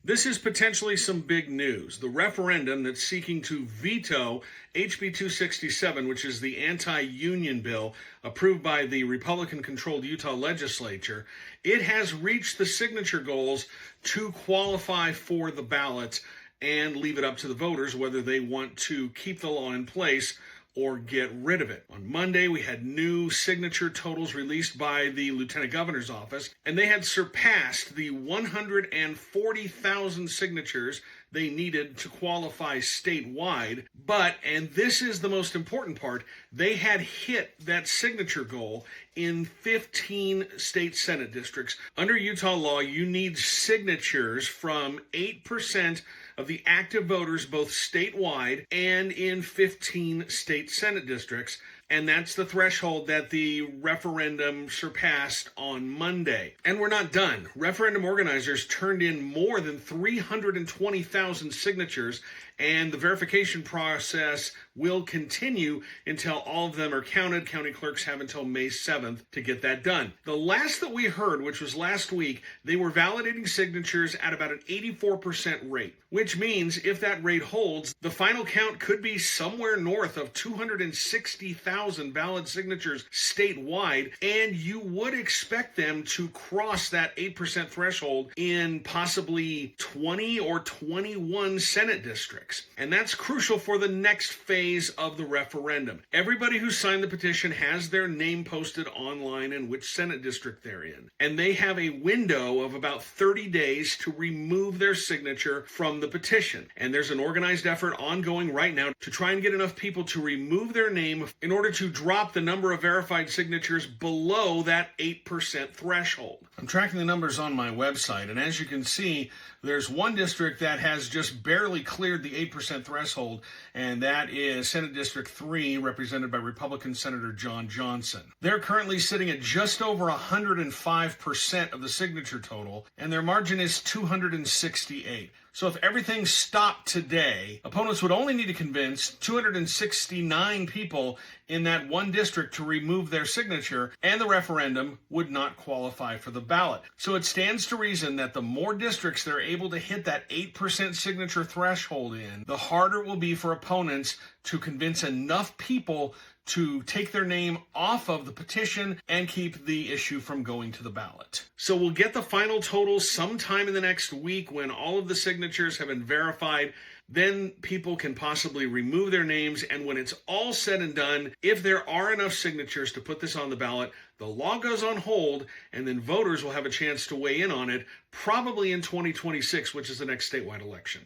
This is potentially some big news. The referendum that's seeking to veto HB 267, which is the anti-union bill approved by the Republican-controlled Utah legislature, it has reached the signature goals to qualify for the ballot and leave it up to the voters whether they want to keep the law in place or get rid of it. On Monday, we had new signature totals released by the Lieutenant Governor's office, and they had surpassed the 140,000 signatures they needed to qualify statewide. But, and this is the most important part, they had hit that signature goal in 15 state Senate districts. Under Utah law, you need signatures from 8% of the active voters, both statewide and in 15 state Senate districts. And that's the threshold that the referendum surpassed on Monday. And we're not done. Referendum organizers turned in more than 320,000 signatures, and the verification process will continue until all of them are counted. County clerks have until May 7th to get that done. The last that we heard, which was last week, they were validating signatures at about an 84% rate, which means if that rate holds, the final count could be somewhere north of 260,000 valid signatures statewide, and you would expect them to cross that 8% threshold in possibly 20 or 21 Senate districts. And that's crucial for the next phase of the referendum. Everybody who signed the petition has their name posted online and which Senate district they're in. And they have a window of about 30 days to remove their signature from the petition. And there's an organized effort ongoing right now to try and get enough people to remove their name in order to drop the number of verified signatures below that 8% threshold. I'm tracking the numbers on my website, and as you can see, there's one district that has just barely cleared the 8% threshold, and that is Senate District 3, represented by Republican Senator John Johnson. They're currently sitting at just over 105% of the signature total, and their margin is 268. So if everything stopped today, opponents would only need to convince 269 people in that one district to remove their signature, and the referendum would not qualify for the ballot. So it stands to reason that the more districts they're able to hit that 8% signature threshold in, the harder it will be for opponents to convince enough people to take their name off of the petition and keep the issue from going to the ballot. So we'll get the final total sometime in the next week when all of the signatures have been verified. Then people can possibly remove their names, and when it's all said and done, if there are enough signatures to put this on the ballot, the law goes on hold, and then voters will have a chance to weigh in on it, probably in 2026, which is the next statewide election.